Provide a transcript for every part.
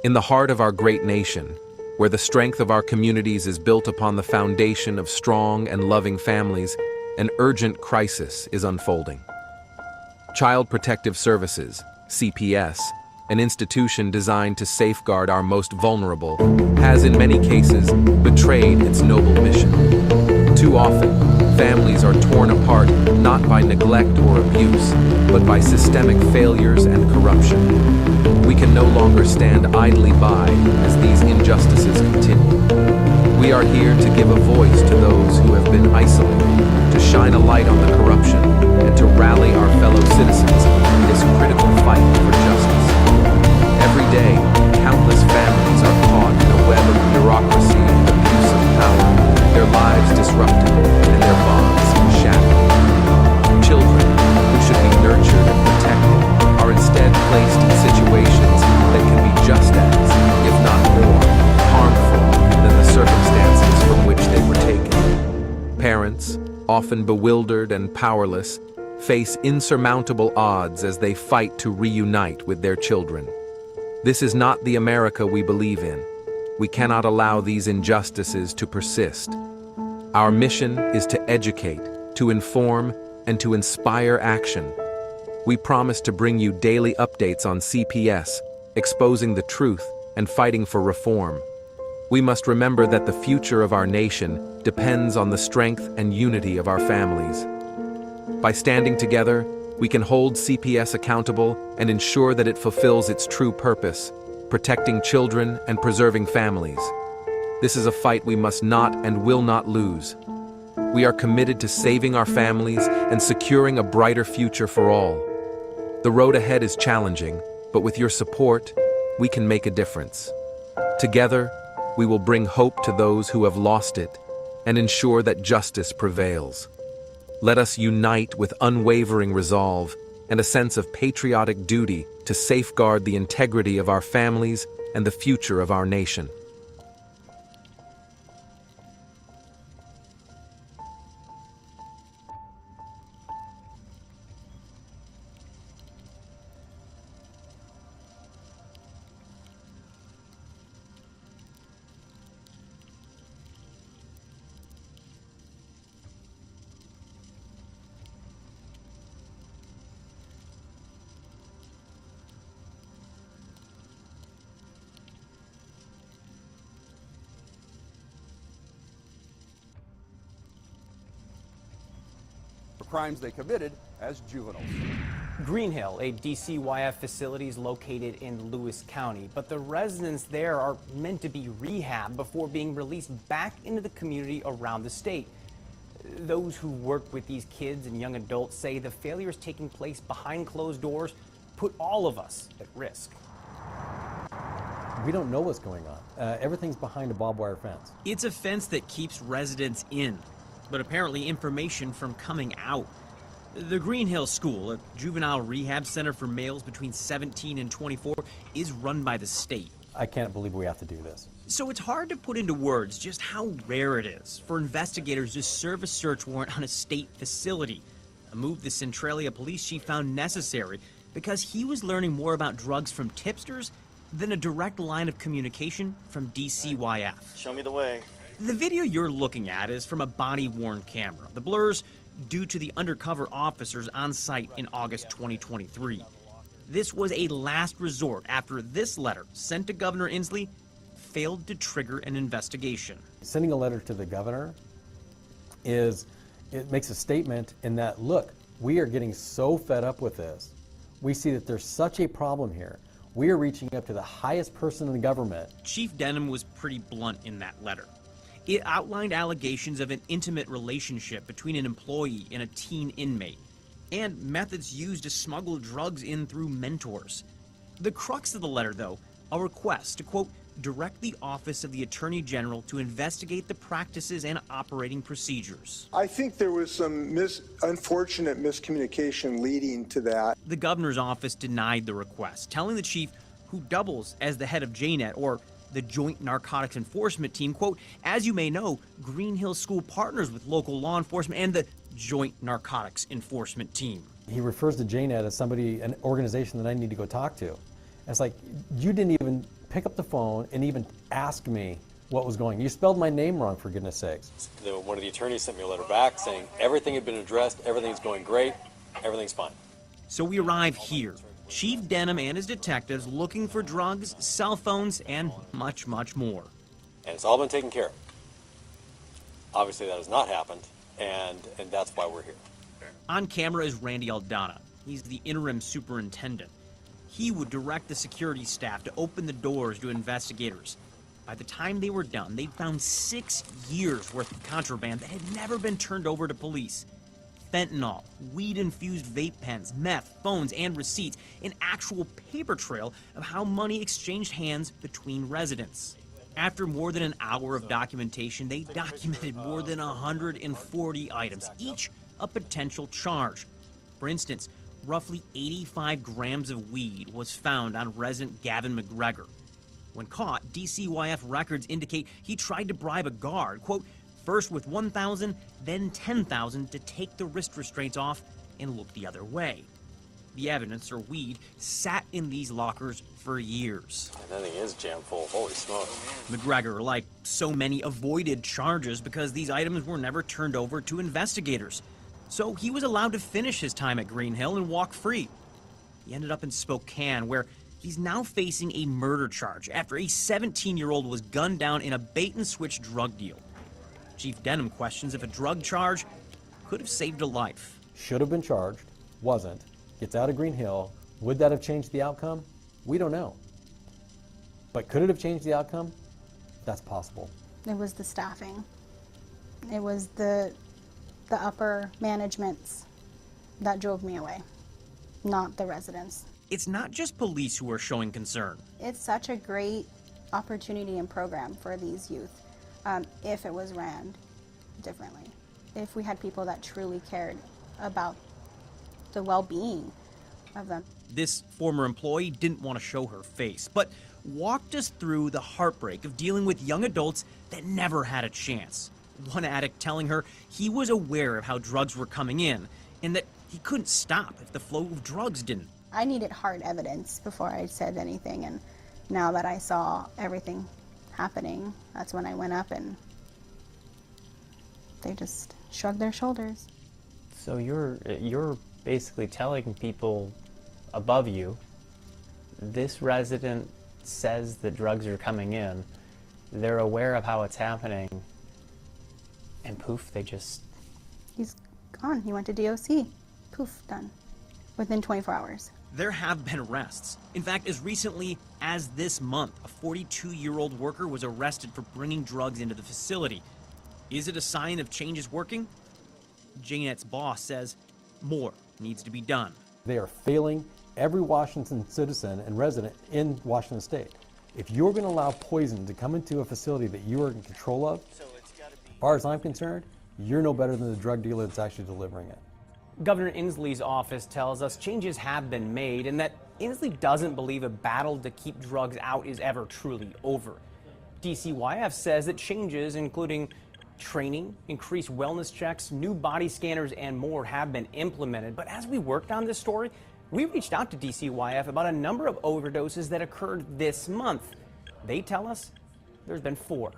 In the heart of our great nation, where the strength of our communities is built upon the foundation of strong and loving families, an urgent crisis is unfolding. Child Protective Services, CPS, an institution designed to safeguard our most vulnerable, has in many cases betrayed its noble mission. Too often, families are torn apart not by neglect or abuse, but by systemic failures and corruption. We can no longer stand idly by as these injustices continue. We are here to give a voice to those who have been isolated, to shine a light on the corruption, and to rally our fellow citizens in this critical fight for justice. Every day, countless families are caught in a web of bureaucracy and abuse of power, their lives disrupted and their bonds shattered. Children, who should be nurtured and protected, are instead placed in situations that can be just as, if not more, harmful than the circumstances from which they were taken. Parents, often bewildered and powerless, face insurmountable odds as they fight to reunite with their children. This is not the America we believe in. We cannot allow these injustices to persist. Our mission is to educate, to inform, and to inspire action. We promise to bring you daily updates on CPS, exposing the truth and fighting for reform. We must remember that the future of our nation depends on the strength and unity of our families. By standing together, we can hold CPS accountable and ensure that it fulfills its true purpose, protecting children and preserving families. This is a fight we must not and will not lose. We are committed to saving our families and securing a brighter future for all. The road ahead is challenging, but with your support, we can make a difference. Together, we will bring hope to those who have lost it and ensure that justice prevails. Let us unite with unwavering resolve and a sense of patriotic duty to safeguard the integrity of our families and the future of our nation. Crimes they committed as juveniles. Green Hill, a DCYF facility, is located in Lewis County, but the residents there are meant to be rehabbed before being released back into the community around the state. Those who work with these kids and young adults say the failures taking place behind closed doors put all of us at risk. We don't know what's going on. Everything's behind a barbed wire fence. It's a fence that keeps residents in, but apparently information from coming out. The Green Hill School, a juvenile rehab center for males between 17 and 24, is run by the state. I can't believe we have to do this. So it's hard to put into words just how rare it is for investigators to serve a search warrant on a state facility, a move the Centralia police chief found necessary because he was learning more about drugs from tipsters than a direct line of communication from DCYF. Show me the way. The video you're looking at is from a body-worn camera. The blur's due to the undercover officers on site in August 2023. This was a last resort after this letter sent to Governor Inslee failed to trigger an investigation. Sending a letter to the governor it makes a statement in that, look, we are getting so fed up with this. We see that there's such a problem here. We are reaching up to the highest person in the government. Chief Denham was pretty blunt in that letter. It outlined allegations of an intimate relationship between an employee and a teen inmate, and methods used to smuggle drugs in through mentors. The crux of the letter, though, a request to, quote, direct the Office of the Attorney General to investigate the practices and operating procedures. I think there was some unfortunate miscommunication leading to that. The governor's office denied the request, telling the chief, who doubles as the head of JNET, or the Joint Narcotics Enforcement Team, quote, as you may know, Green Hill School partners with local law enforcement and the Joint Narcotics Enforcement Team. He refers to JNET as somebody, an organization that I need to go talk to. And it's like, you didn't even pick up the phone and even ask me what was going on. You spelled my name wrong, for goodness sakes. One of the attorneys sent me a letter back saying everything had been addressed, everything's going great, everything's fine. So we arrive here, Chief Denham and his detectives looking for drugs, cell phones, and much, much more. And it's all been taken care of. Obviously that has not happened, and that's why we're here. On camera is Randy Aldana. He's the interim superintendent. He would direct the security staff to open the doors to investigators. By the time they were done, they'd found 6 years worth of contraband that had never been turned over to police. Fentanyl, weed-infused vape pens, meth, phones, and receipts, an actual paper trail of how money exchanged hands between residents. After more than an hour of documentation, they documented more than 140 items, each a potential charge. For instance, roughly 85 grams of weed was found on resident Gavin McGregor. When caught, DCYF records indicate he tried to bribe a guard, quote, first with $1,000, then $10,000 to take the wrist restraints off and look the other way. The evidence, or weed, sat in these lockers for years. And that thing is jam full, holy smokes. McGregor, like so many, avoided charges because these items were never turned over to investigators. So he was allowed to finish his time at Green Hill and walk free. He ended up in Spokane, where he's now facing a murder charge after a 17-year-old was gunned down in a bait-and-switch drug deal. Chief Denham questions if a drug charge could have saved a life. Should have been charged, wasn't, gets out of Green Hill. Would that have changed the outcome? We don't know. But could it have changed the outcome? That's possible. It was the staffing. It was the upper managements that drove me away, not the residents. It's not just police who are showing concern. It's such a great opportunity and program for these youth if it was ran differently. If we had people that truly cared about the well-being of them. This former employee didn't want to show her face, but walked us through the heartbreak of dealing with young adults that never had a chance. One addict telling her he was aware of how drugs were coming in and that he couldn't stop if the flow of drugs didn't. I needed hard evidence before I said anything, and now that I saw everything happening, that's when I went up and they just shrugged their shoulders. So you're basically telling people above you, this resident says that drugs are coming in, they're aware of how it's happening, and poof, they just... He's gone. He went to DOC. Poof, done. Within 24 hours. There have been arrests. In fact, as recently as this month, a 42-year-old worker was arrested for bringing drugs into the facility. Is it a sign of change is working? Janet's boss says more needs to be done. They are failing every Washington citizen and resident in Washington State. If you're going to allow poison to come into a facility that you are in control of, as far as I'm concerned, you're no better than the drug dealer that's actually delivering it. Governor Inslee's office tells us changes have been made and that Inslee doesn't believe a battle to keep drugs out is ever truly over. DCYF says that changes, including training, increased wellness checks, new body scanners, and more have been implemented. But as we worked on this story, we reached out to DCYF about a number of overdoses that occurred this month. They tell us there's been 4.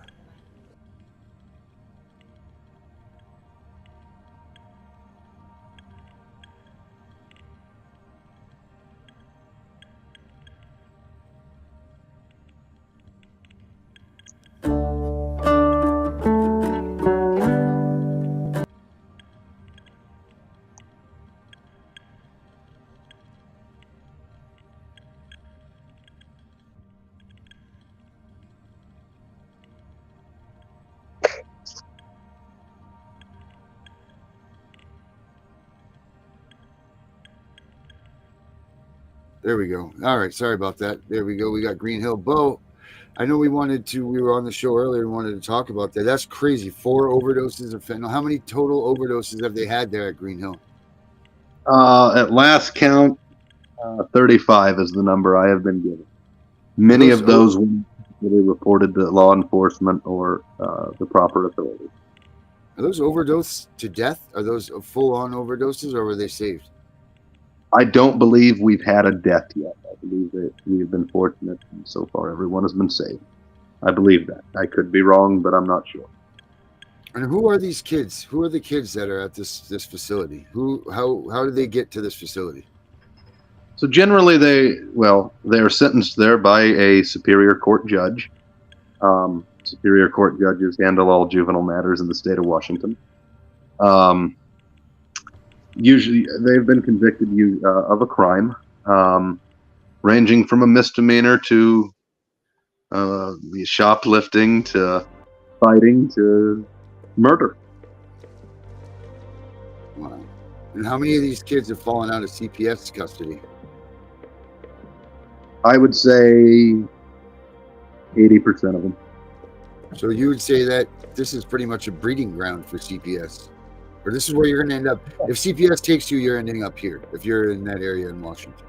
There we go. All right. Sorry about that. There we go. We got Green Hill. Bo, I know we were on the show earlier and wanted to talk about that. That's crazy. 4 overdoses of fentanyl. How many total overdoses have they had there at Green Hill? At last count, 35 is the number I have been given. Many of those were reported to law enforcement or the proper authorities. Are those overdose to death? Are those full-on overdoses, or were they saved? I don't believe we've had a death yet. believe that we have been fortunate, and so far everyone has been saved. I believe that. I could be wrong, but I'm not sure. And who are these kids? Who are the kids that are at this facility? How do they get to this facility? So generally, they're sentenced there by a superior court judge. Superior court judges handle all juvenile matters in the state of Washington. Usually, they've been convicted of a crime, ranging from a misdemeanor to shoplifting to fighting to murder. Wow. And how many of these kids have fallen out of CPS custody? I would say 80% of them. So you would say that this is pretty much a breeding ground for CPS, or this is where you're going to end up. If CPS takes you, you're ending up here. If you're in that area in Washington.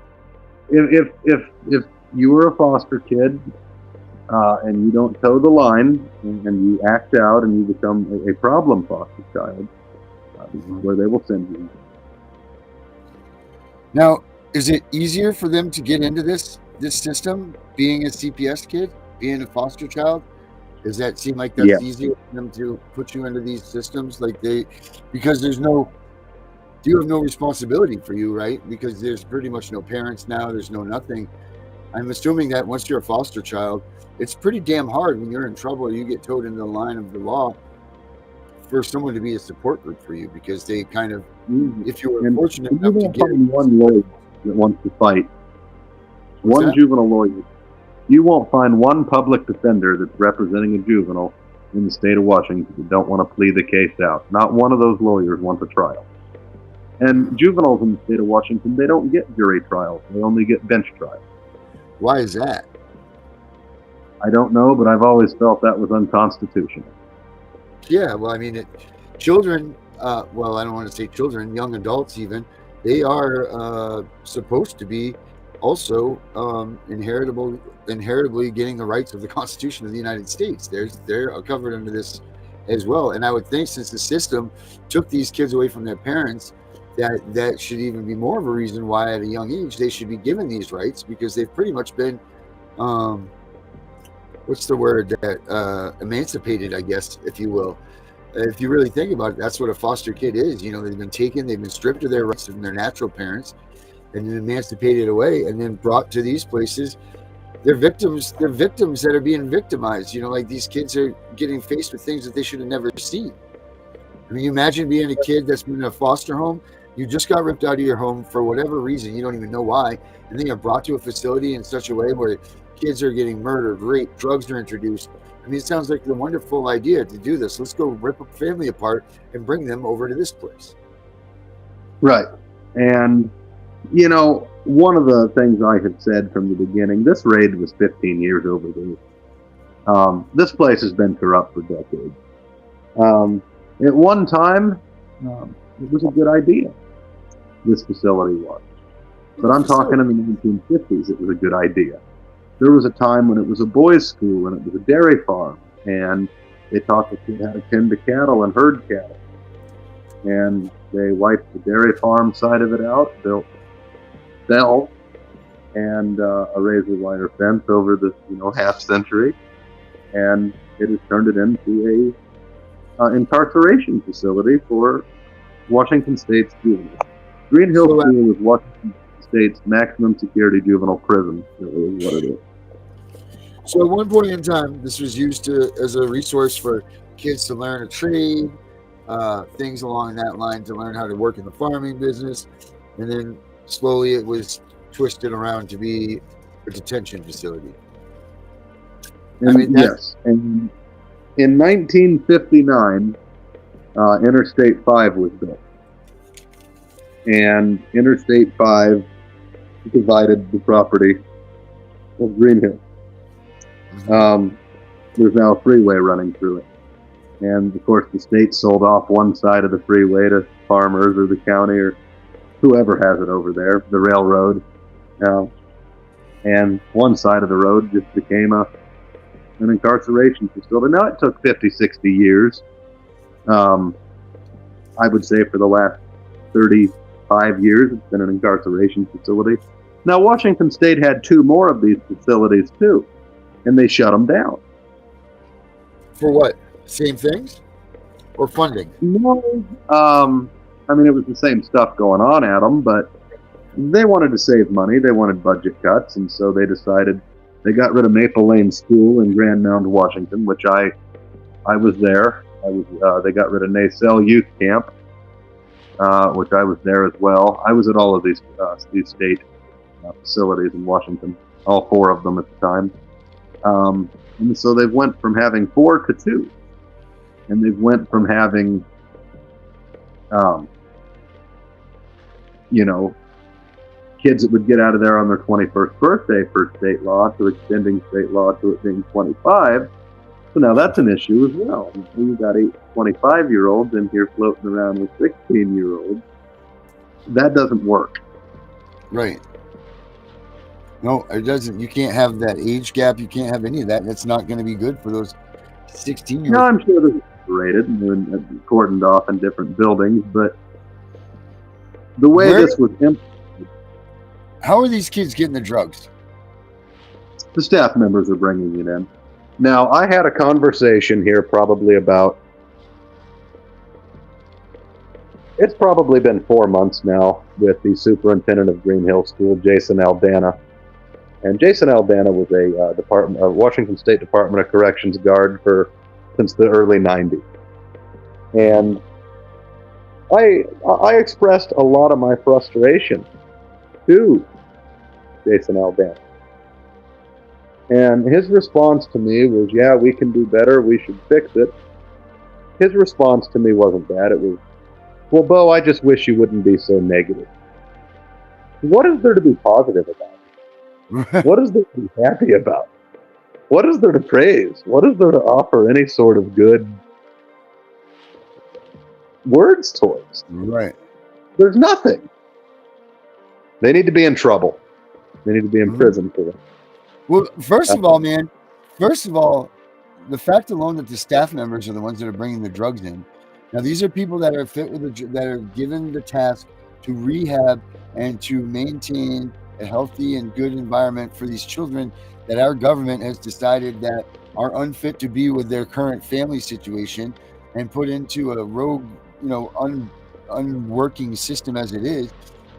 If you were a foster kid and you don't toe the line and you act out and you become a problem foster child, this is where they will send you. Now, is it easier for them to get into this system, being a CPS kid, being a foster child? Does that seem like that's easier for them to put you into these systems? Because you have no responsibility for you, right? Because there's pretty much no parents now. There's no nothing. I'm assuming that once you're a foster child, it's pretty damn hard when you're in trouble or you get towed into the line of the law for someone to be a support group for you, because they kind of, if you were fortunate enough to get one lawyer that wants to fight, What's one that? juvenile lawyer. You won't find one public defender that's representing a juvenile in the state of Washington that don't want to plead the case out. Not one of those lawyers wants a trial. And juveniles in the state of Washington, they don't get jury trials. They only get bench trials. Why is that? I don't know, but I've always felt that was unconstitutional. Yeah, well, I mean, children, well, I don't want to say children, young adults even, they are supposed to be also inheritably getting the rights of the Constitution of the United States. They're covered under this as well. And I would think, since the system took these kids away from their parents, that should even be more of a reason why at a young age they should be given these rights, because they've pretty much been what's the word, that emancipated, I guess, if you will. If you really think about it, that's what a foster kid is. You know, they've been taken, they've been stripped of their rights from their natural parents and then emancipated away and then brought to these places. They're victims that are being victimized. You know, like, these kids are getting faced with things that they should have never seen. I mean, you imagine being a kid that's been in a foster home. You just got ripped out of your home for whatever reason, you don't even know why, and then you're brought to a facility in such a way where kids are getting murdered, raped, drugs are introduced. I mean, it sounds like a wonderful idea to do this. Let's go rip a family apart and bring them over to this place. Right. And, you know, one of the things I had said from the beginning, this raid was 15 years overdue. This place has been corrupt for decades. At one time, it was a good idea, this facility was. But I'm talking in the 1950s, it was a good idea. There was a time when it was a boys' school and it was a dairy farm, and they taught the kid how to tend to cattle and herd cattle. And they wiped the dairy farm side of it out, built cells and a razor wire fence over the half century, and it has turned it into a incarceration facility for Washington State's juveniles. Green Hill School is Washington State's maximum security juvenile prison, really, is what it is. So at one point in time, this was used as a resource for kids to learn a trade, things along that line, to learn how to work in the farming business, and then slowly it was twisted around to be a detention facility. Yes, and in 1959, Interstate 5 was built. And Interstate 5 divided the property of Green Hill. There's now a freeway running through it. And of course, the state sold off one side of the freeway to farmers or the county or whoever has it over there, the railroad. And one side of the road just became an incarceration facility. Now, it took 50, 60 years. I would say for the last 35 years, it's been an incarceration facility. Now, Washington State had 2 more of these facilities too, and they shut them down. For what? Same things? Or funding? No, I mean, it was the same stuff going on at them, but they wanted to save money. They wanted budget cuts, and so they decided they got rid of Maple Lane School in Grand Mound, Washington, which I was there. They got rid of Nacelle Youth Camp, which I was there as well. I was at all of these state facilities in Washington, all 4 of them at the time. And so they went from having 4 to 2, and they went from having, kids that would get out of there on their 21st birthday per state law to extending state law to it being 25. So now that's an issue as well. You've got 25-year-olds in here floating around with 16-year-olds. That doesn't work. Right. No, it doesn't. You can't have that age gap. You can't have any of that. That's not going to be good for those 16-year-olds. No, I'm sure they're separated and cordoned off in different buildings, but the way this was implemented, how are these kids getting the drugs? the staff members are bringing it in. Now, I had a conversation here probably about, it's probably been 4 months now with the superintendent of Green Hill School, Jason Aldana. And Jason Aldana was a Washington State Department of Corrections guard since the early 90s. And I expressed a lot of my frustration to Jason Aldana. And his response to me was, yeah, we can do better, we should fix it. His response to me wasn't that. It was, well, Bo, I just wish you wouldn't be so negative. What is there to be positive about? What is there to be happy about? What is there to praise? What is there to offer any sort of good words towards? Right. There's nothing. They need to be in trouble. They need to be in prison for that. Well, first of all, the fact alone that the staff members are the ones that are bringing the drugs in. Now, these are people that are fit with that are given the task to rehab and to maintain a healthy and good environment for these children that our government has decided that are unfit to be with their current family situation and put into a rogue, unworking system as it is.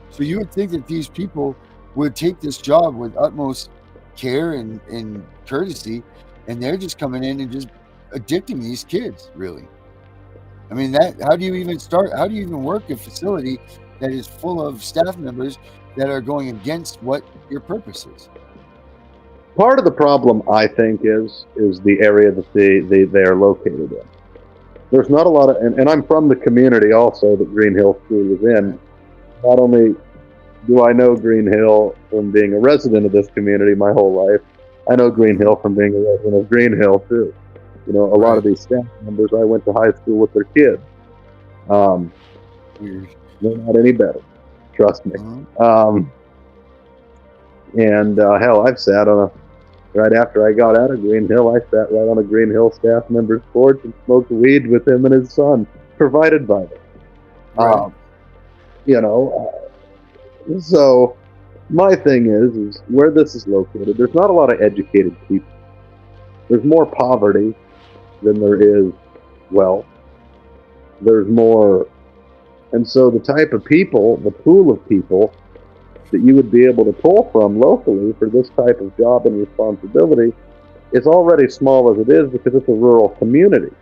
So you would think that these people would take this job with utmost care and courtesy, and they're just coming in and just addicting these kids, really. I mean, how do you even start? How do you even work a facility that is full of staff members that are going against what your purpose is? Part of the problem, I think, is the area that they are located in. There's not a lot of, and I'm from the community also that Green Hill School is in. Not only do I know Green Hill from being a resident of this community my whole life, I know Green Hill from being a resident of Green Hill too. A lot of these staff members, I went to high school with their kids. They're not any better, trust me. Hell, I've sat right after I got out of Green Hill, I sat right on a Green Hill staff member's porch and smoked weed with him and his son, provided by them. Right. So my thing is where this is located, there's not a lot of educated people. There's more poverty than there is wealth. There's more, and so the type of people, the pool of people that you would be able to pull from locally for this type of job and responsibility is already small as it is because it's a rural community.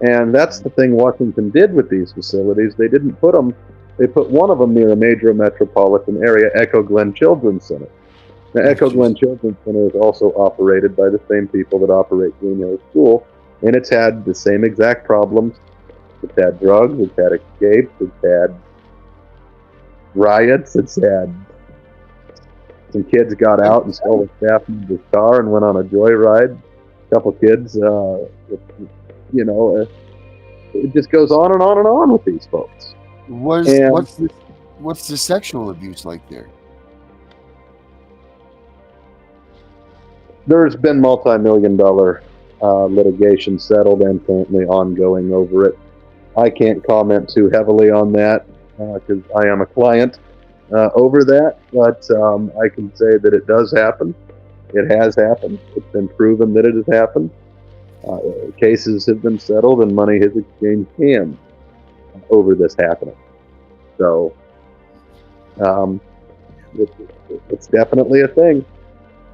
And that's the thing Washington did with these facilities. They didn't put them, they put one of them near a major metropolitan area, Echo Glen Children's Center. Now, Echo Glen Children's Center is also operated by the same people that operate Green Hill School, and it's had the same exact problems. It's had drugs, it's had escapes, it's had riots, it's had some kids got out and stole a staff member's car and went on a joyride. A couple kids, it just goes on and on and on with these folks. What's the sexual abuse like there? There's been multi-million-dollar litigation settled and currently ongoing over it. I can't comment too heavily on that because I am a client over that, but I can say that it does happen. It has happened. It's been proven that it has happened. Cases have been settled and money has exchanged hands over this happening. So it's definitely a thing.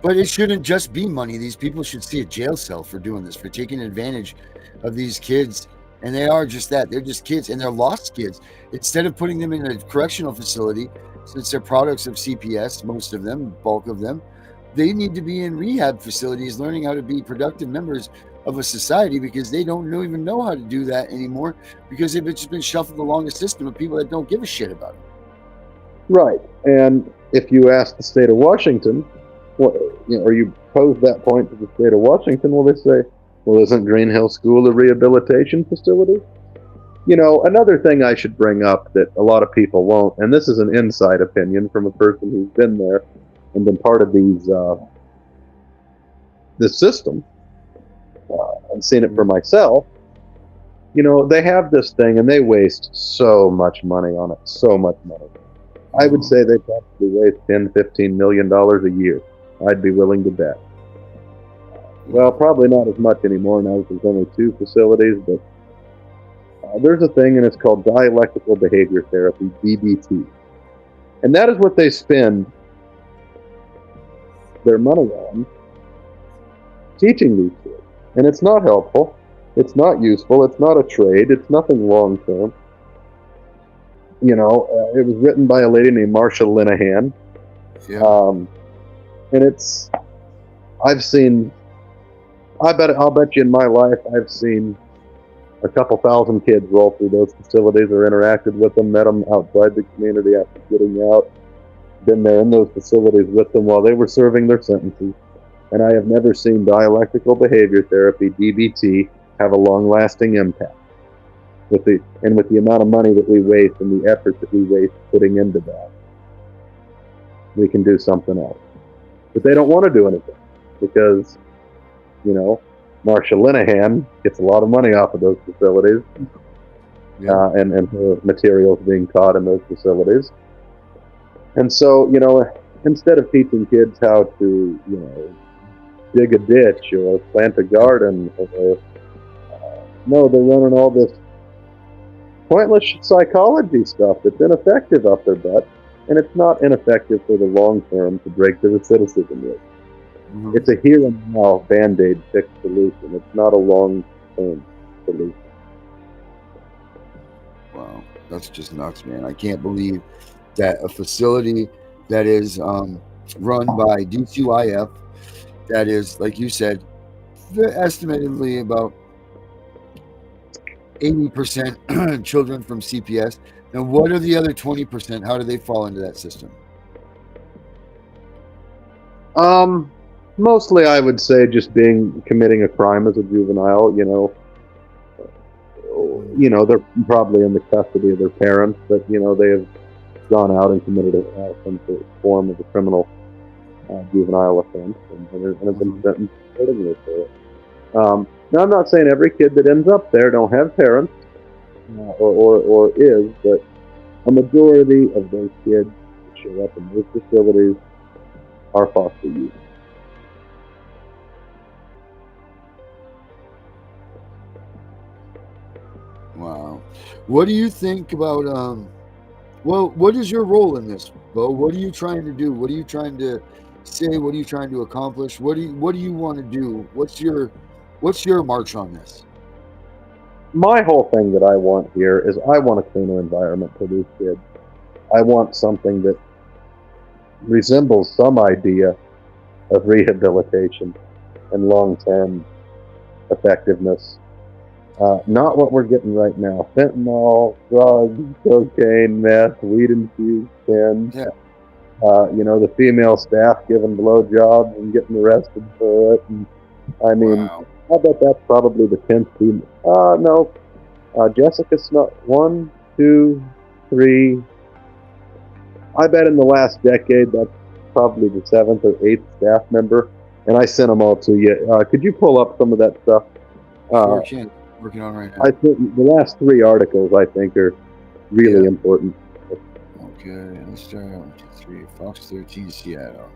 But it shouldn't just be money. These people should see a jail cell for doing this, for taking advantage of these kids. And they are just that. They're just kids, and they're lost kids. Instead of putting them in a correctional facility, since they're products of CPS, most of them, bulk of them, they need to be in rehab facilities learning how to be productive members of a society, because they don't even know how to do that anymore, because they've just been shuffled along a system of people that don't give a shit about it. Right. And if you ask the state of Washington, or you pose that point to the state of Washington, will they say, well, isn't Green Hill School a rehabilitation facility? Another thing I should bring up that a lot of people won't, and this is an inside opinion from a person who's been there and been part of this system, and seen it for myself. They have this thing and they waste so much money on it, so much money. I would say they probably waste $10-15 million a year. I'd be willing to bet. Well, probably not as much anymore now. There's only 2 facilities, but there's a thing, and it's called dialectical behavior therapy, DBT. And that is what they spend their money on, teaching these kids. And it's not helpful. It's not useful. It's not a trade. It's nothing long-term. It was written by a lady named Marsha Linehan. Yeah. And I'll bet you in my life, I've seen a couple thousand kids roll through those facilities or interacted with them, met them outside the community after getting out, been there in those facilities with them while they were serving their sentences. And I have never seen dialectical behavior therapy, DBT, have a long-lasting impact. With the amount of money that we waste and the effort that we waste putting into that, we can do something else. But they don't want to do anything because, Marsha Linehan gets a lot of money off of those facilities, and her materials being taught in those facilities. And so, instead of teaching kids how to, dig a ditch or plant a garden, no, they're running all this pointless psychology stuff that's ineffective up their butt, and it's not ineffective for the long term to break the recidivism rate. Mm-hmm. It's a here and now Band-Aid fix solution. It's not a long term solution. Wow, that's just nuts, man. I can't believe that a facility that is run by DCYF, that is, like you said, estimatedly about 80% children from CPS. Now, what are the other 20%? How do they fall into that system? Mostly, I would say just committing a crime as a juvenile. They're probably in the custody of their parents, but they have gone out and committed some form of a criminal juvenile offense, and have been sentenced accordingly for it. Now, I'm not saying every kid that ends up there don't have parents, or is, but a majority of those kids that show up in those facilities are foster youth. Wow. What do you think about, what is your role in this, Bo? What are you trying to do? What are you trying to say? What are you trying to accomplish? What do you want to do? What's your march on this? My whole thing that I want here is I want a cleaner environment for these kids. I want something that resembles some idea of rehabilitation and long-term effectiveness. Not what we're getting right now. Fentanyl, drugs, cocaine, meth, weed-infused pens. Yeah. The female staff giving blowjobs and getting arrested for it. And I mean, wow. I bet that's probably the 10th female. No. Jessica Snow, 1, 2, 3. I bet in the last decade that's probably the 7th or 8th staff member. And I sent them all to you. Could you pull up some of that stuff? Working on right now. I think the last 3 articles I think are really important. Okay, let's start out 1, 2, 3. Fox 13, Seattle.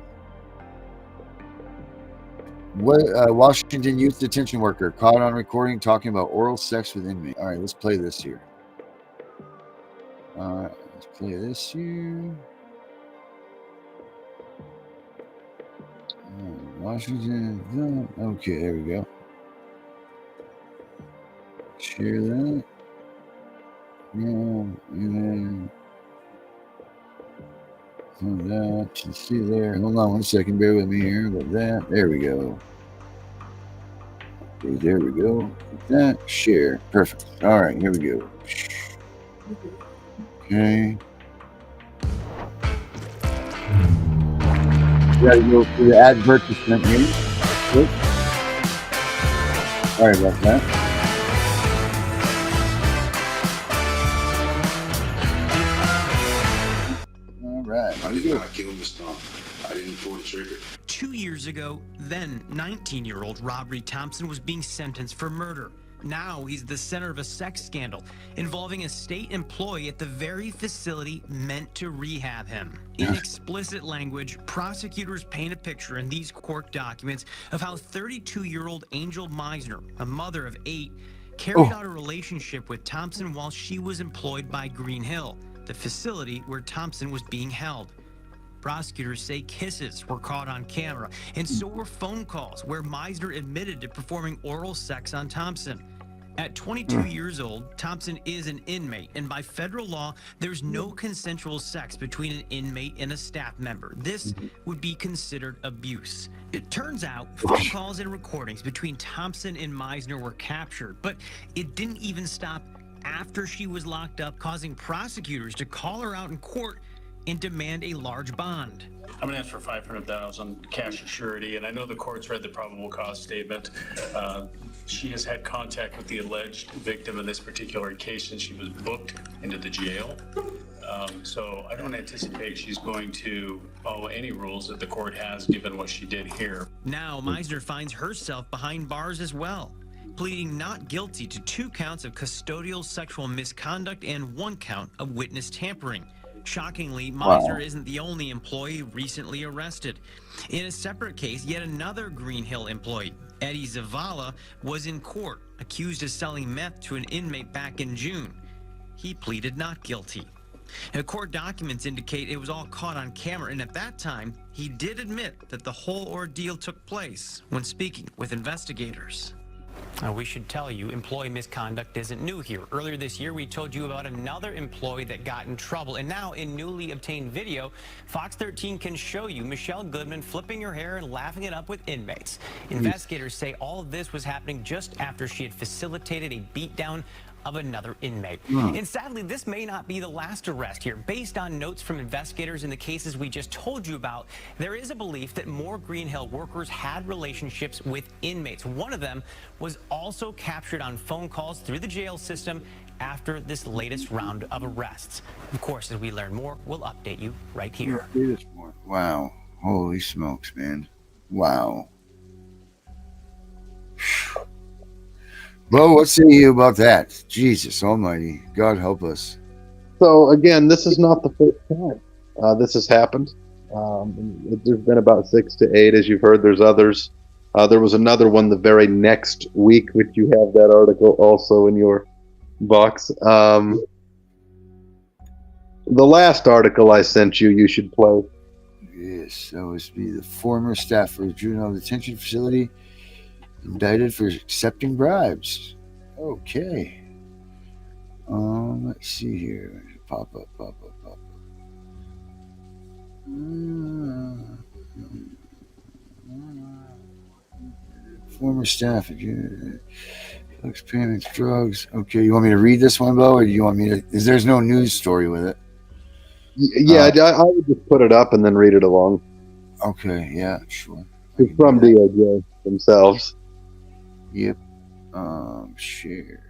Washington youth detention worker caught on recording talking about oral sex with inmate. All right, let's play this here. All right, let's play this here. Washington. Okay, there we go. Share that. Yeah, and then that. You see there. Hold on 1 second. Bear with me here. About that. There we go. Okay, there we go. That. Share. Perfect. All right, here we go. Okay. Gotta go through the advertisement here. Oops. Sorry about that. All right. I did not kill Miss Tom. I didn't pull the trigger. 2 years ago, then 19-year-old Robert Thompson was being sentenced for murder. Now he's the center of a sex scandal involving a state employee at the very facility meant to rehab him. In explicit language, prosecutors paint a picture in these court documents of how 32-year-old Angel Meisner, a mother of 8, carried out a relationship with Thompson while she was employed by Green Hill, the facility where Thompson was being held. Prosecutors say kisses were caught on camera, and so were phone calls where Meisner admitted to performing oral sex on Thompson. At 22 years old, Thompson is an inmate, and by federal law, there's no consensual sex between an inmate and a staff member. This would be considered abuse. It turns out phone calls and recordings between Thompson and Meisner were captured, but it didn't even stop after she was locked up, causing prosecutors to call her out in court and demand a large bond. I'm gonna ask for $500,000 cash and surety, and I know the court's read the probable cause statement. She has had contact with the alleged victim in this particular case since she was booked into the jail. So I don't anticipate she's going to follow any rules that the court has given what she did here. Now Meisner finds herself behind bars as well, pleading not guilty to 2 counts of custodial sexual misconduct and 1 count of witness tampering. Shockingly, Meisner isn't the only employee recently arrested. In a separate case, yet another Green Hill employee, Eddie Zavala, was in court, accused of selling meth to an inmate back in June. He pleaded not guilty. Now, court documents indicate it was all caught on camera, and at that time, he did admit that the whole ordeal took place when speaking with investigators. We should tell you, employee misconduct isn't new here. Earlier this year, we told you about another employee that got in trouble. And now, in newly obtained video, Fox 13 can show you Michelle Goodman flipping her hair and laughing it up with inmates. Investigators say all of this was happening just after she had facilitated a beatdown of another inmate. And sadly, this may not be the last arrest here. Based on notes from investigators in the cases we just told you about, there is a belief that more Green Hill workers had relationships with inmates. One of them was also captured on phone calls through the jail system after this latest round of arrests. Of course, as we learn more, we'll update you right here. Wow. Holy smokes, man. Wow. Bo, what say you about that? Jesus almighty. God help us. So again, this is not the first time this has happened. There's been about 6 to 8, as you've heard. There's others. There was another one the very next week, which you have that article also in your box. The last article I sent you, you should play. Yes, that was me. The former staffer of juvenile detention facility indicted for accepting bribes. Okay. Let's see here. Pop up. Former staff of Felix payments, drugs. Okay, you want me to read this one, Bo, or do you want me to? There's no news story with it. Yeah, I would just put it up and then read it along. Okay, yeah, sure. It's from DOJ themselves. Yep. Share.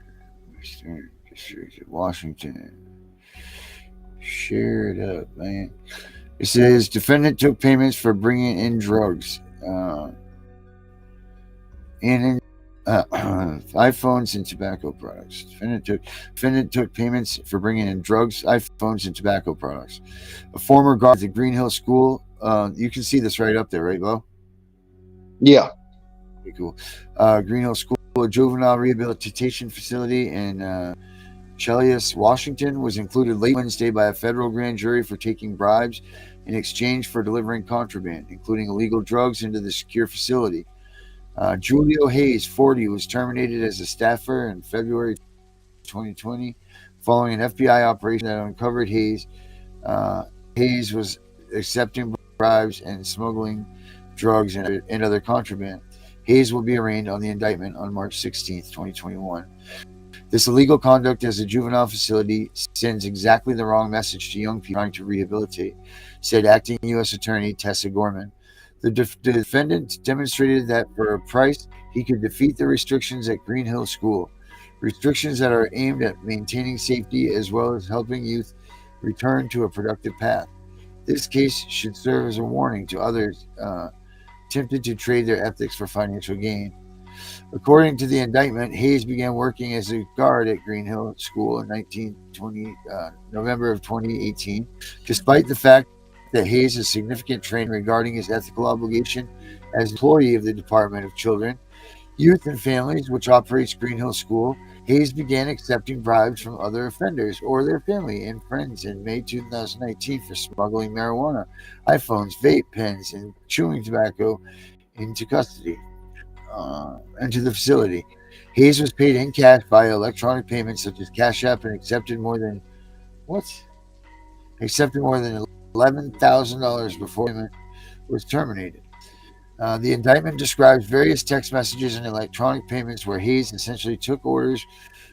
Western District of Washington. Share it up, man. It says defendant took payments for bringing in drugs. And iPhones and tobacco products. Defendant took payments for bringing in drugs, iPhones, and tobacco products. A former guard at the Green Hill School. You can see this right up there, right, Bo? Yeah. Pretty cool. Green Hill School, a juvenile rehabilitation facility in Chelius, Washington, was included late Wednesday by a federal grand jury for taking bribes in exchange for delivering contraband, including illegal drugs, into the secure facility. Julio Hayes, 40, was terminated as a staffer in February 2020 following an FBI operation that uncovered Hayes. Hayes was accepting bribes and smuggling drugs and other contraband. Hayes will be arraigned on the indictment on March 16th, 2021. This illegal conduct as a juvenile facility sends exactly the wrong message to young people trying to rehabilitate, said acting U.S. Attorney Tessa Gorman. The defendant demonstrated that for a price, he could defeat the restrictions at Green Hill School, restrictions that are aimed at maintaining safety as well as helping youth return to a productive path. This case should serve as a warning to others tempted to trade their ethics for financial gain. According to the indictment, Hayes began working as a guard at Green Hill School in November of 2018. Despite the fact that Hayes has significant training regarding his ethical obligation as employee of the Department of Children, Youth and Families, which operates Green Hill School, Hayes began accepting bribes from other offenders or their family and friends in May 2019 for smuggling marijuana, iPhones, vape pens, and chewing tobacco into custody. Into the facility. Hayes was paid in cash via electronic payments such as Cash App and accepted more than $11,000 before payment was terminated. The indictment describes various text messages and electronic payments where Hayes essentially took orders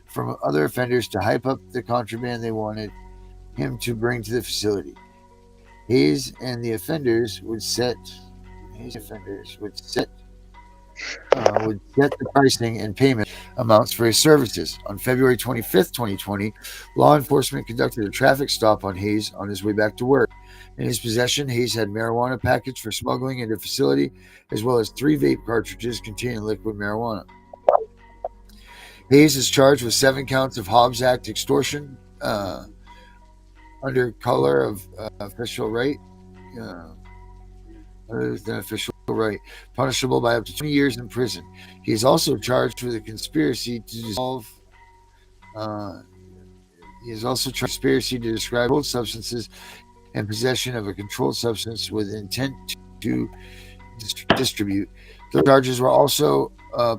from other offenders to hype up the contraband they wanted him to bring to the facility. Hayes and the offenders would set the pricing and payment amounts for his services. On February 25th, 2020, law enforcement conducted a traffic stop on Hayes on his way back to work. In his possession, Hayes had marijuana packaged for smuggling into the facility, as well as 3 vape cartridges containing liquid marijuana. Hayes is charged with 7 counts of Hobbs Act extortion under color of official right. Other than official right, punishable by up to 20 years in prison. He is also charged with a conspiracy to dissolve. He is also charged with conspiracy to describe controlled substances and possession of a controlled substance with intent to distribute. The charges were also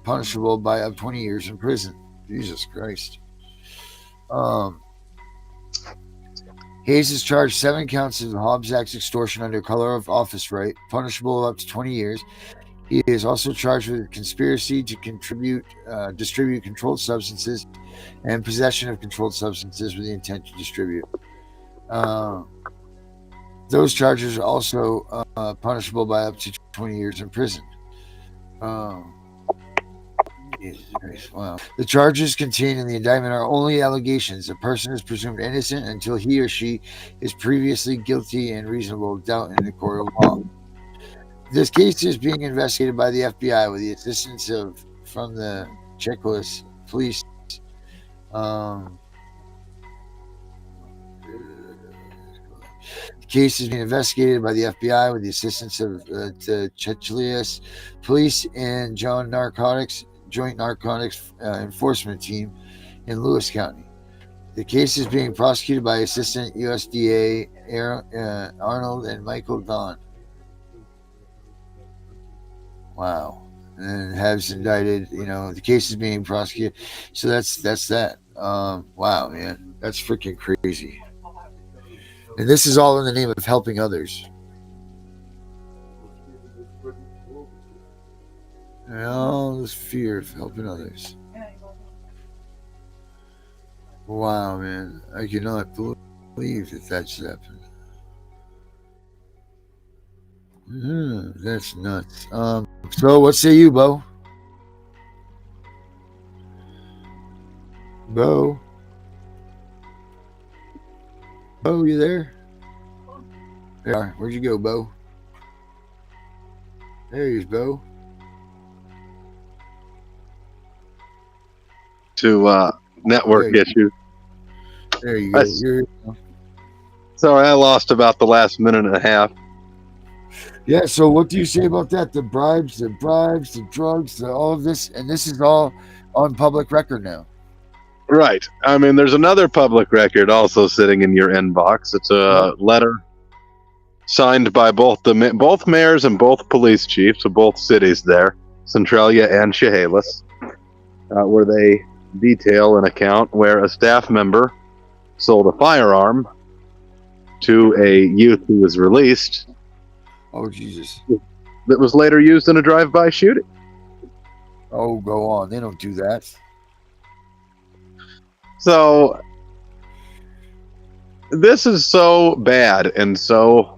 punishable by up to 20 years in prison. Jesus Christ. Hayes is charged 7 counts of Hobbs Act extortion under color of office right, punishable up to 20 years. He is also charged with conspiracy to distribute controlled substances and possession of controlled substances with the intent to distribute. Those charges are also punishable by up to 20 years in prison. Wow. The charges contained in the indictment are only allegations. A person is presumed innocent until he or she is previously guilty and reasonable doubt in the court of law. This case is being investigated by the FBI with the assistance from the Czechoslovak police. The case is being investigated by the FBI with the assistance of the Czechoslovak police and Joint Narcotics Enforcement Team in Lewis County. The case is being prosecuted by Assistant USDA Arnold and Michael Don. Wow. And has indicted, the case is being prosecuted. So that's that. Wow, man. That's freaking crazy. And this is all in the name of helping others. And all this fear of helping others. Wow, man. I cannot believe that that's happened. That's nuts. So what say you, Bo? Bo, you there? There you are. Where'd you go, Bo? There he is, Bo. to network issues. There you go. Sorry, I lost about the last minute and a half. Yeah, so what do you say about that? The bribes, the drugs, all of this, and this is all on public record now. Right. I mean, there's another public record also sitting in your inbox. It's a letter signed by both mayors and both police chiefs of both cities there, Centralia and Chehalis, where they detail an account where a staff member sold a firearm to a youth who was released. Oh, Jesus. That was later used in a drive-by shooting. Oh, go on. They don't do that. So this is so bad, and so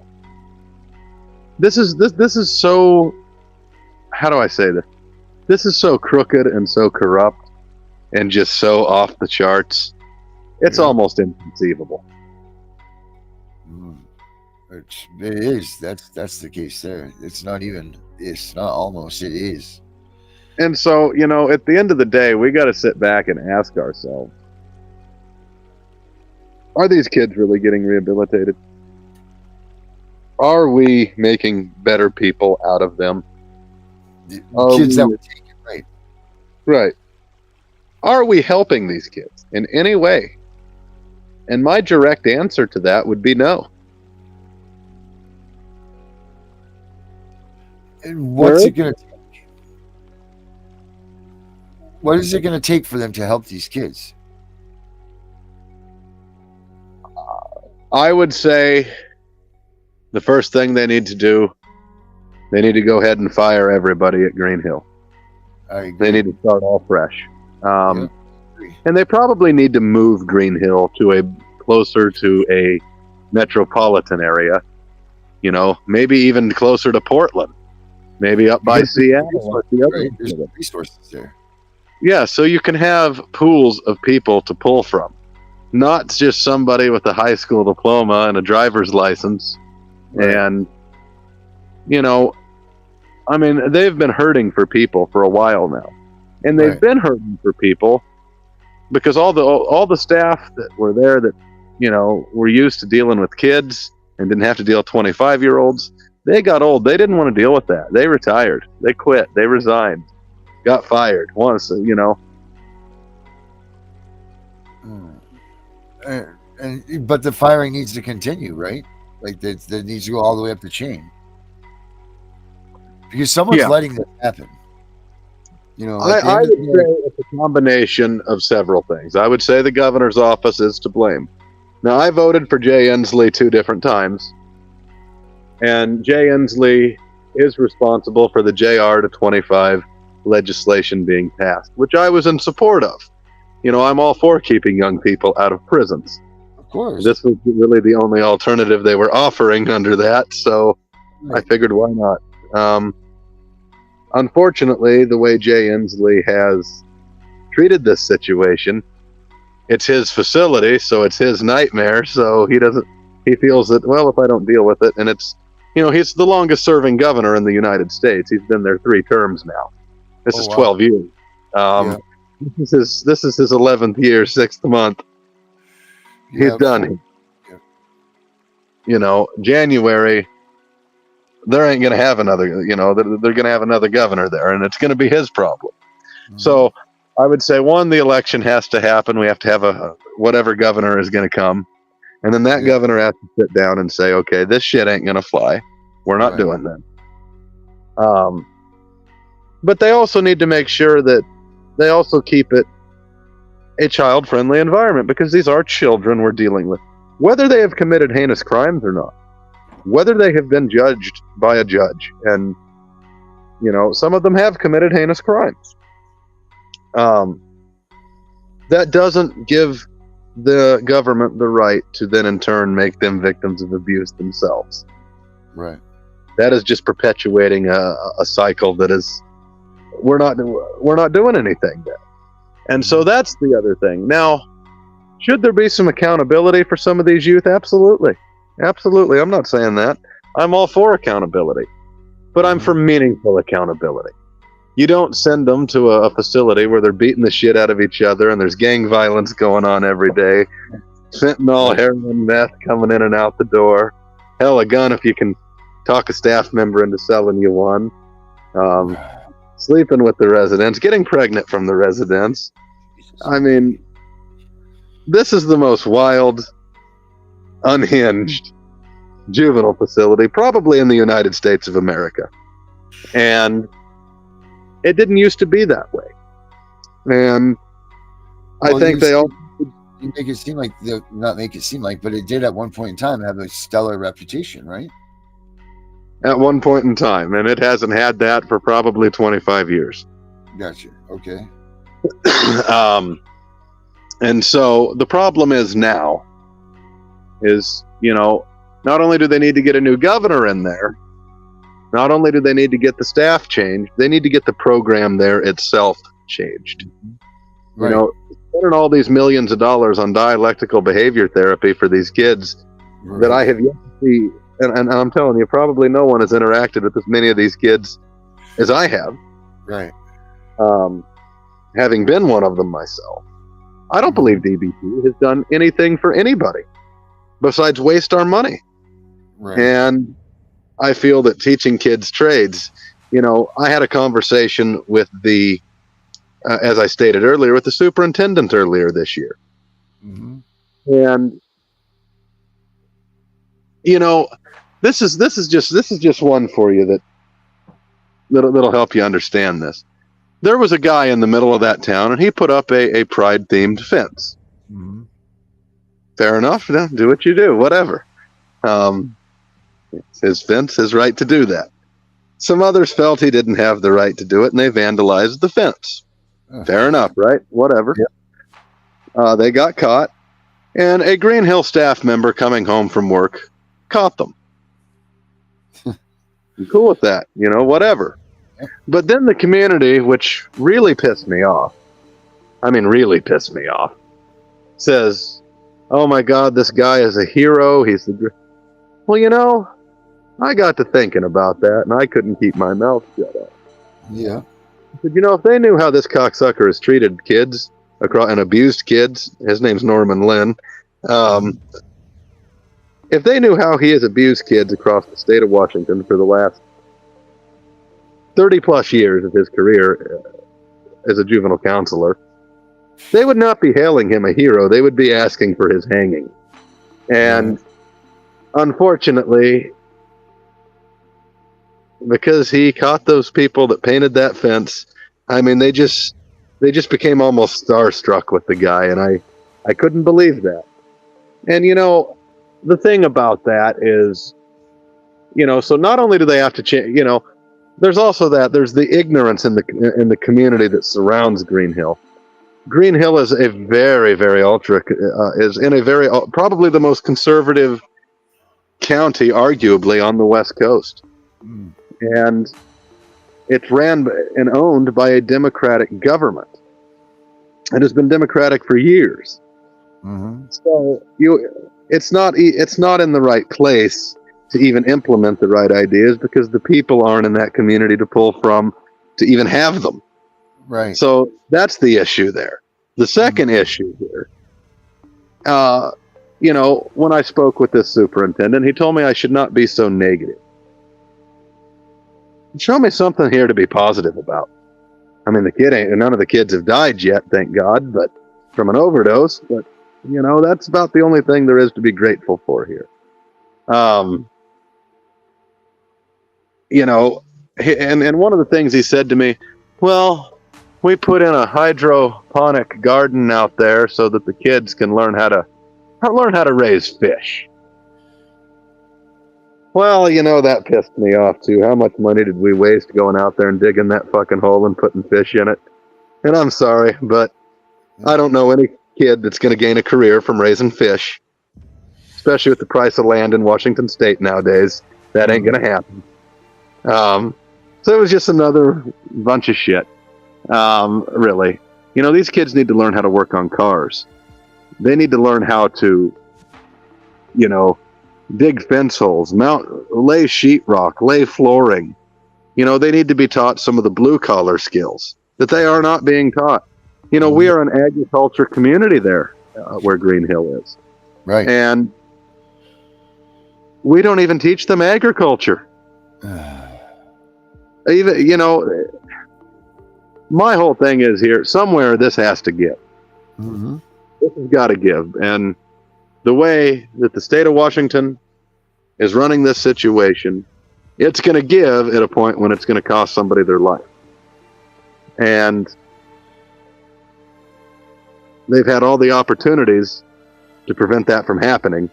this is so, how do I say this? This is so crooked and so corrupt and just so off the charts. It's almost inconceivable. It is. That's the case there. It's not almost, it is. And so, you know, at the end of the day, we got to sit back and ask ourselves, are these kids really getting rehabilitated? Are we making better people out of them? Kids that were taken, right? Right. Are we helping these kids in any way? And my direct answer to that would be no. And what's it going to take? What is it going to take for them to help these kids? I would say the first thing they need to do, they need to go ahead and fire everybody at Green Hill. They need to start all fresh. And they probably need to move Green Hill to closer to a metropolitan area, you know, maybe even closer to Portland, maybe up by Seattle. There's resources there. Yeah, so you can have pools of people to pull from, not just somebody with a high school diploma and a driver's license. Right. And, you know, I mean, they've been hurting for people for a while now, and they've been hurting for people because all the staff that were there that, you know, were used to dealing with kids and didn't have to deal with 25-year-olds. They got old. They didn't want to deal with that. They retired. They quit. They resigned. Got fired once, you know. But the firing needs to continue, right? Like that needs to go all the way up the chain. Because someone's letting this happen. You know, I would say it's a combination of several things. I would say the governor's office is to blame. Now, I voted for Jay Inslee 2 different times, and Jay Inslee is responsible for the JR to 25 legislation being passed, which I was in support of. You know, I'm all for keeping young people out of prisons. Of course. This was really the only alternative they were offering under that, so I figured why not. Unfortunately, the way Jay Inslee has treated this situation, it's his facility, so it's his nightmare, so he feels that, well, if I don't deal with it, and it's, you know, he's the longest serving governor in the United States. He's been there 3 terms now. This is 12 years. This is his 11th year, 6th month. He's done. You know, January, there ain't going to have another, you know, they're going to have another governor there, and it's going to be his problem. So I would say, one, the election has to happen. We have to have whatever governor is going to come. And then that governor has to sit down and say, okay, this shit ain't going to fly. We're not doing that. But they also need to make sure that they also keep it a child-friendly environment, because these are children we're dealing with. Whether they have committed heinous crimes or not, whether they have been judged by a judge, and, you know, some of them have committed heinous crimes. That doesn't give the government the right to then in turn make them victims of abuse themselves. Right. That is just perpetuating a cycle that is, we're not doing anything there. And so that's the other thing. Now, should there be some accountability for some of these youth? Absolutely. Absolutely. I'm not saying that. I'm all for accountability, but I'm for meaningful accountability. You don't send them to a facility where they're beating the shit out of each other and there's gang violence going on every day. Fentanyl, heroin, meth coming in and out the door. Hell, a gun if you can talk a staff member into selling you one. Sleeping with the residents, getting pregnant from the residents. I mean, this is the most wild, unhinged juvenile facility probably in the United States of America. And it didn't used to be that way. And I think they all... You make it seem like, not make it seem like, but it did at one point in time have a stellar reputation, right? At one point in time, and it hasn't had that for probably 25 years. Gotcha. Okay. And so the problem is now is, you know, not only do they need to get a new governor in there, not only do they need to get the staff changed, they need to get the program there itself changed. Right. You know, spending all these millions of dollars on dialectical behavior therapy for these kids that I have yet to see, and I'm telling you, probably no one has interacted with as many of these kids as I have. Right. Having been one of them myself. I don't believe DBT has done anything for anybody besides waste our money. Right. And I feel that teaching kids trades, you know, I had a conversation with the, as I stated earlier, with the superintendent earlier this year. Mm-hmm. And, you know, this is just one for you that'll help you understand this. There was a guy in the middle of that town, and he put up a pride-themed fence. Mm-hmm. Fair enough. You know, do what you do, whatever. It's his fence, his right to do that. Some others felt he didn't have the right to do it, and they vandalized the fence. Fair enough, right? Whatever. Yep. They got caught, and a Green Hill staff member coming home from work caught them. I'm cool with that, you know, whatever. Yep. But then the community, which really pissed me off, says, oh my God, this guy is a hero. He's the... Well, you know, I got to thinking about that, and I couldn't keep my mouth shut up. Yeah. I said, you know, if they knew how this cocksucker has treated kids and abused kids, his name's Norman Lynn, if they knew how he has abused kids across the state of Washington for the last 30 plus years of his career as a juvenile counselor, they would not be hailing him a hero. They would be asking for his hanging. And unfortunately, because he caught those people that painted that fence, I mean, they just became almost starstruck with the guy, and I couldn't believe that. And, you know, the thing about that is, you know, so not only do they have to change, you know, there's also there's the ignorance in the community that surrounds Green Hill. Green Hill is a very, very probably the most conservative county, arguably, on the West Coast. Mm. And it's ran and owned by a Democratic government. It has been Democratic for years. Mm-hmm. So it's not in the right place to even implement the right ideas because the people aren't in that community to pull from to even have them. Right. So that's the issue there. The second issue here, you know, when I spoke with this superintendent, he told me I should not be so negative. Show me something here to be positive about. I mean, none of the kids have died yet, thank God, but from an overdose. But, you know, that's about the only thing there is to be grateful for here. You know, and one of the things he said to me, well, we put in a hydroponic garden out there so that the kids can learn how to raise fish. Well, you know, that pissed me off too. How much money did we waste going out there and digging that fucking hole and putting fish in it? And I'm sorry, but I don't know any kid that's going to gain a career from raising fish, especially with the price of land in Washington State nowadays. That ain't going to happen. So it was just another bunch of shit. Really. You know, these kids need to learn how to work on cars. They need to learn how to, you know, dig fence holes, lay sheetrock, lay flooring, They need to be taught some of the blue collar skills that they are not being taught. We are an agriculture community there where Green Hill is. Right. And we don't even teach them agriculture. Even, my whole thing is here, somewhere this has to give. Mm-hmm. This has got to give. And the way that the state of Washington is running this situation, it's going to give at a point when it's going to cost somebody their life. And they've had all the opportunities to prevent that from happening.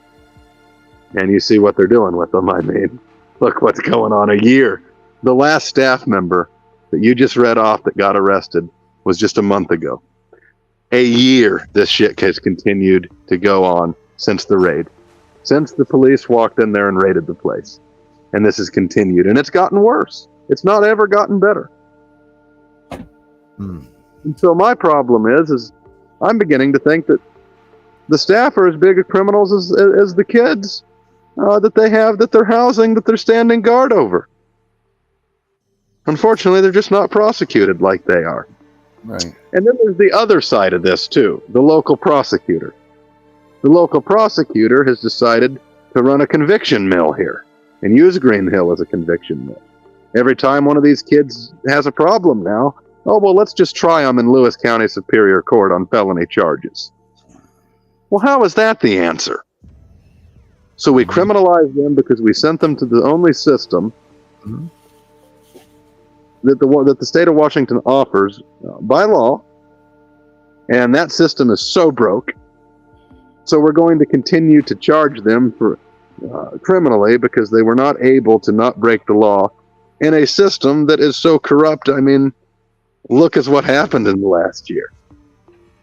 And you see what they're doing with them. I mean, look what's going on. A year. The last staff member that you just read off that got arrested was just a month ago. A year this shit has continued to go on since the raid. Since the police walked in there and raided the place. And this has continued. And it's gotten worse. It's not ever gotten better. And so my problem is I'm beginning to think that the staff are as big a criminals as the kids that they have, that they're housing, that they're standing guard over. Unfortunately, they're just not prosecuted like they are. Right. And then there's the other side of this, too, the local prosecutor. The local prosecutor has decided to run a conviction mill here and use Green Hill as a conviction mill. Every time one of these kids has a problem now, let's just try them in Lewis County Superior Court on felony charges. Well, how is that the answer? So we criminalize them because we sent them to the only system that the state of Washington offers by law, and that system is so broke. So we're going to continue to charge them for criminally because they were not able to not break the law in a system that is so corrupt. I mean, look at what happened in the last year.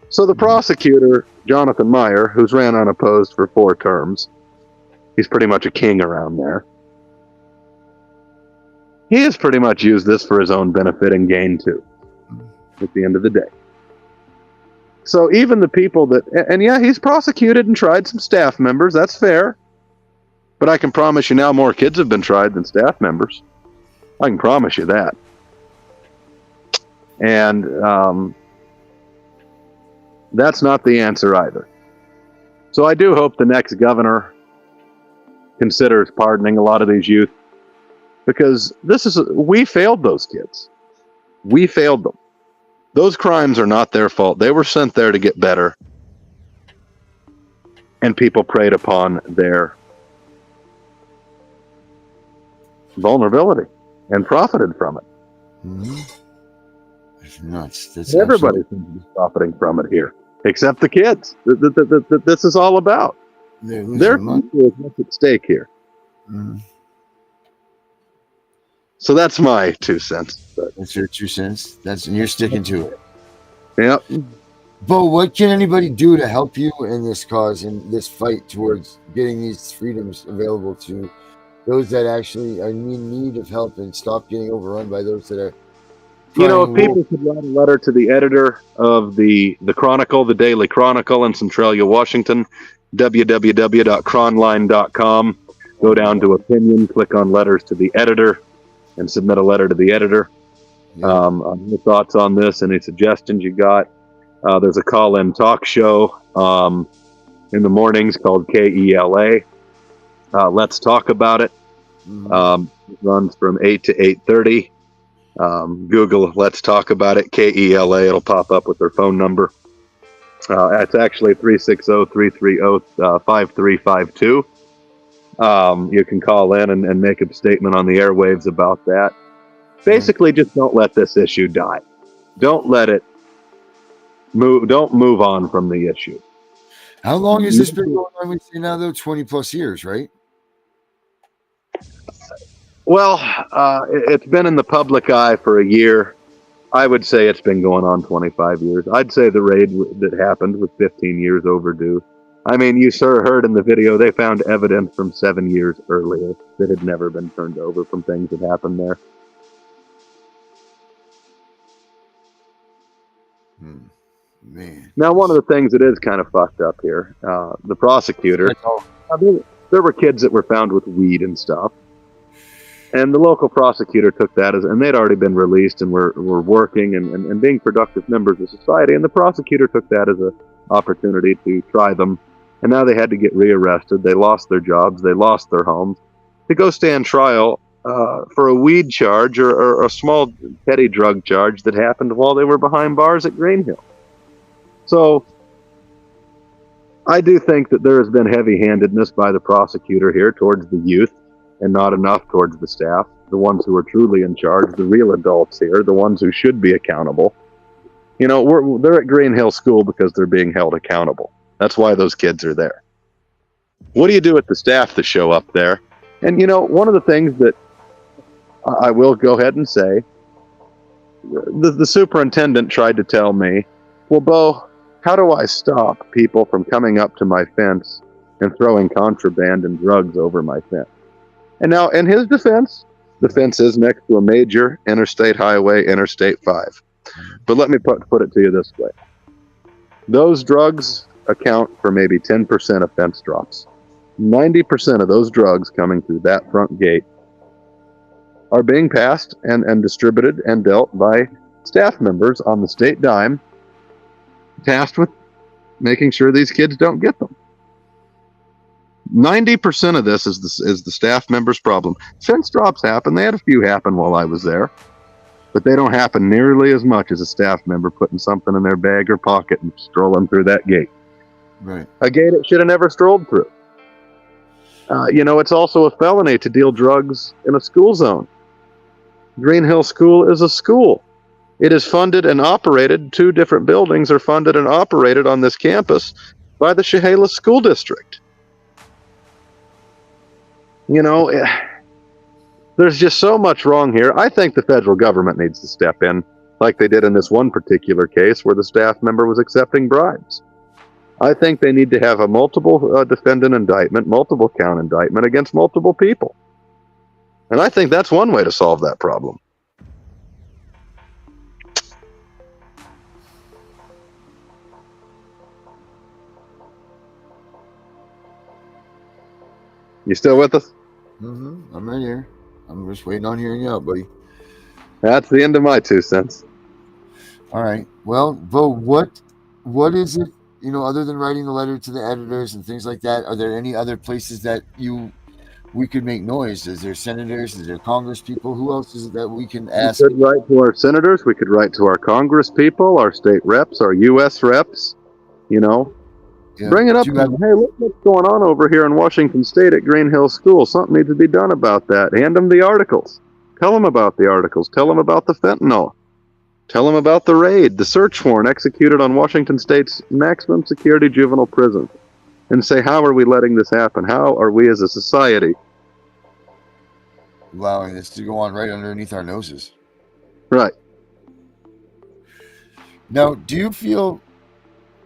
So the prosecutor, Jonathan Meyer, who's ran unopposed for 4 terms, he's pretty much a king around there. He has pretty much used this for his own benefit and gain too, at the end of the day. So even the people that, and yeah, he's prosecuted and tried some staff members, that's fair. But I can promise you now more kids have been tried than staff members. I can promise you that. And that's not the answer either. So I do hope the next governor considers pardoning a lot of these youth, because we failed those kids. We failed them. Those crimes are not their fault. They were sent there to get better. And people preyed upon their vulnerability and profited from it. It's nuts. Everybody seems to be profiting from it here, except the kids. This is all about. Their future is what's at stake here. So that's my 2 cents. That's your 2 cents. And you're sticking to it. Yep. But what can anybody do to help you in this cause, in this fight towards getting these freedoms available to those that actually are in need of help and stop getting overrun by those that are... if people could write a letter to the editor of the Chronicle, the Daily Chronicle in Centralia, Washington, www.cronline.com. Go down to opinion, click on letters to the editor, and submit a letter to the editor. On your thoughts on this, any suggestions you got. There's a call-in talk show in the mornings called KELA. Let's talk about it. It runs from 8 to 8:30. Google Let's Talk About It, KELA. It'll pop up with their phone number. It's actually 360-330-5352. You can call in and make a statement on the airwaves about that. Basically, just don't let this issue die. Don't let it move. Don't move on from the issue. How long has this been going on? We say now, though, 20 plus years, right? Well, it's been in the public eye for a year. I would say it's been going on 25 years. I'd say the raid that happened was 15 years overdue. I mean, you heard in the video, they found evidence from 7 years earlier that had never been turned over from things that happened there. Man. Now, one of the things that is kind of fucked up here, the prosecutor, there were kids that were found with weed and stuff. And the local prosecutor took that as, and they'd already been released and were working and being productive members of society. And the prosecutor took that as an opportunity to try them. And now they had to get rearrested. They lost their jobs. They lost their homes to go stand trial for a weed charge or a small petty drug charge that happened while they were behind bars at Green Hill. So I do think that there has been heavy-handedness by the prosecutor here towards the youth and not enough towards the staff, the ones who are truly in charge, the real adults here, the ones who should be accountable. You know, they're at Green Hill School because they're being held accountable. That's why those kids are there. What do you do with the staff that show up there? And, you know, one of the things that I will go ahead and say, the superintendent tried to tell me, well, Bo, how do I stop people from coming up to my fence and throwing contraband and drugs over my fence? And now, in his defense, the fence is next to a major interstate highway, Interstate 5. But let me put it to you this way. Those drugs account for maybe 10% of fence drops. 90% of those drugs coming through that front gate are being passed and distributed and dealt by staff members on the state dime, tasked with making sure these kids don't get them. 90% of this is the staff member's problem. Fence drops happen. They had a few happen while I was there, but they don't happen nearly as much as a staff member putting something in their bag or pocket and strolling through that gate. Right. A gate it should have never strolled through. You know, it's also a felony to deal drugs in a school zone. Green Hill School is a school. It is funded and operated, 2 different buildings are funded and operated on this campus by the Chehalis School District. You know, there's just so much wrong here. I think the federal government needs to step in, like they did in this one particular case where the staff member was accepting bribes. I think they need to have a multiple defendant indictment, multiple count indictment against multiple people. And I think that's one way to solve that problem. You still with us? Mm-hmm. I'm right here. I'm just waiting on hearing you out, buddy. That's the end of my 2 cents. All right. Well, Bo, what is it, you know, other than writing the letter to the editors and things like that, are there any other places that we could make noise? Is there senators? Is there Congress people? Who else is it that we can ask? We could write to our senators. We could write to our Congress people, our state reps, our U.S. reps, you know. Yeah. Bring it up to them. Hey, look what's going on over here in Washington State at Green Hill School. Something needs to be done about that. Hand them the articles. Tell them about the articles. Tell them about the fentanyl. Tell them about the raid, the search warrant executed on Washington State's maximum security juvenile prison. And say, how are we letting this happen? How are we as a society allowing this to go on right underneath our noses? Right. Now, do you feel,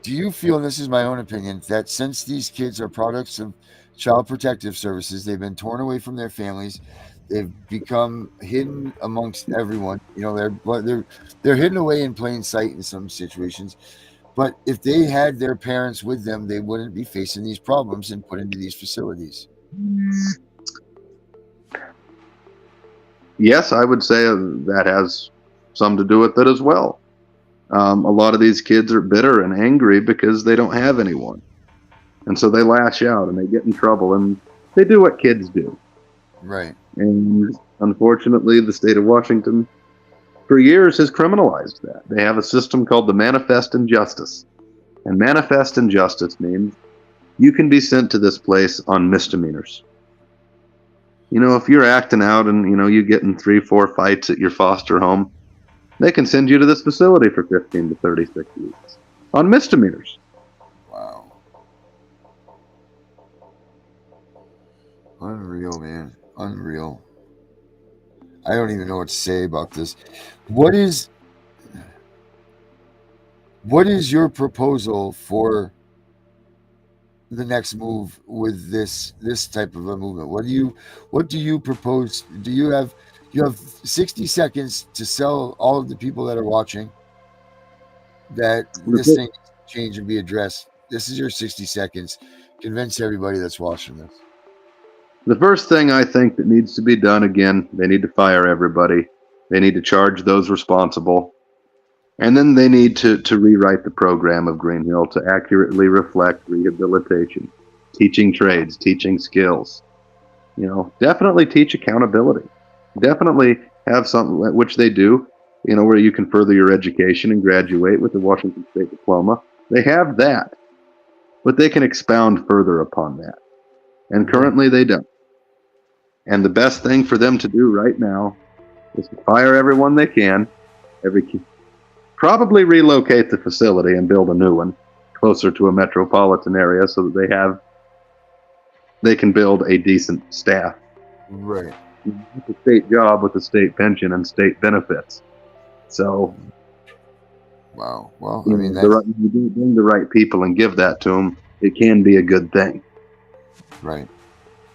and this is my own opinion, that since these kids are products of Child Protective Services, they've been torn away from their families, they've become hidden amongst everyone. You know, they're hidden away in plain sight in some situations. But if they had their parents with them, they wouldn't be facing these problems and put into these facilities. Yes, I would say that has some to do with it as well. A lot of these kids are bitter and angry because they don't have anyone. And so they lash out and they get in trouble and they do what kids do. Right. And unfortunately, the state of Washington for years has criminalized that. They have a system called the manifest injustice. And manifest injustice means you can be sent to this place on misdemeanors. You know, if you're acting out and, you know, you get in 3-4 fights at your foster home, they can send you to this facility for 15 to 36 weeks on misdemeanors. Wow. Unreal, man. Unreal. I don't even know what to say about this. What is your proposal for the next move with this type of a movement? What do you propose? Do you have 60 seconds to sell all of the people that are watching that this thing needs to change and be addressed? This is your 60 seconds. Convince everybody that's watching this. The first thing I think that needs to be done, again, they need to fire everybody. They need to charge those responsible. And then they need to rewrite the program of Green Hill to accurately reflect rehabilitation, teaching trades, teaching skills. You know, definitely teach accountability. Definitely have something, which they do, you know, where you can further your education and graduate with the Washington State diploma. They have that, but they can expound further upon that. And currently they don't. And the best thing for them to do right now is to fire everyone they can, probably relocate the facility and build a new one closer to a metropolitan area so that they can build a decent staff. Right. It's a state job with a state pension and state benefits. So, wow. Well, you do bring the right people and give that to them, it can be a good thing. Right.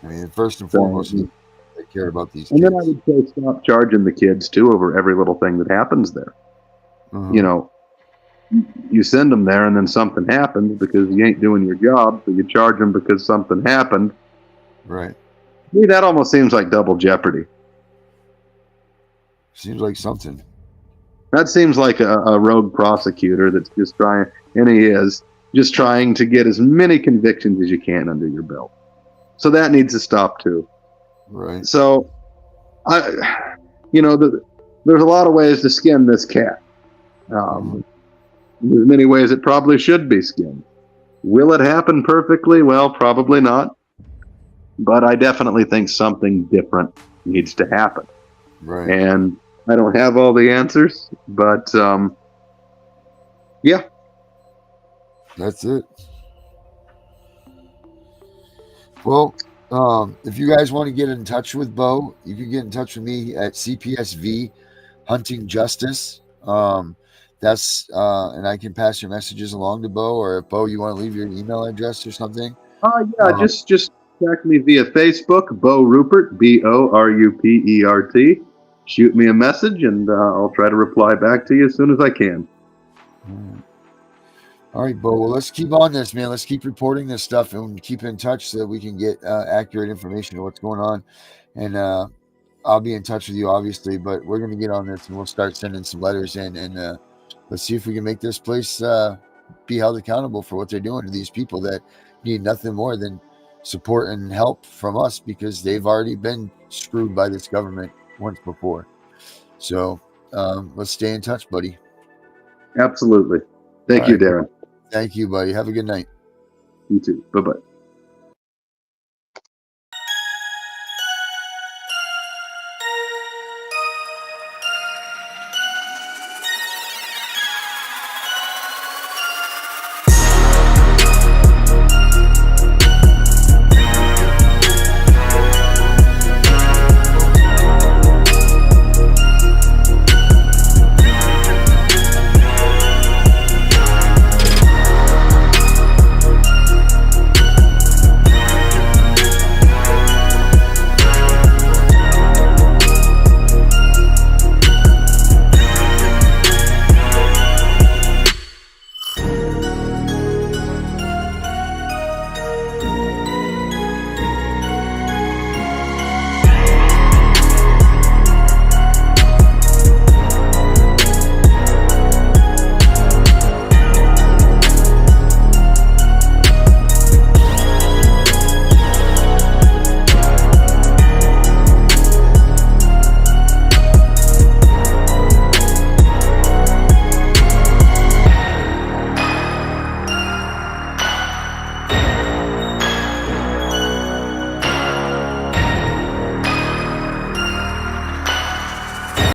I mean, first and foremost, they care about these and kids. then I would say stop charging the kids too over every little thing that happens there. You know, you send them there and then something happens because you ain't doing your job, so you charge them because something happened. Right. To me, that almost seems like double jeopardy. Seems like something. That seems like a rogue prosecutor that's just trying, and he is, just trying to get as many convictions as you can under your belt. So that needs to stop too. Right. So, you know, there's a lot of ways to skin this cat. There's many ways it probably should be skinned. Will it happen perfectly? Well, probably not. But I definitely think something different needs to happen. Right. And I don't have all the answers, but yeah. That's it. Well, if you guys want to get in touch with Bo, you can get in touch with me at CPSV Hunting Justice. That's and I can pass your messages along to Bo, or if Bo, you want to leave your email address or something. Just contact me via Facebook, Bo Rupert, BORUPERT. Shoot me a message, and I'll try to reply back to you as soon as I can. All right, Bo. Well, let's keep on this, man. Let's keep reporting this stuff and keep in touch so that we can get accurate information of what's going on. And I'll be in touch with you, obviously, but we're going to get on this and we'll start sending some letters in, and let's see if we can make this place be held accountable for what they're doing to these people that need nothing more than support and help from us, because they've already been screwed by this government once before. So let's stay in touch, buddy. Absolutely. Thank you, Darren. Thank you, buddy. Have a good night. You too. Bye-bye.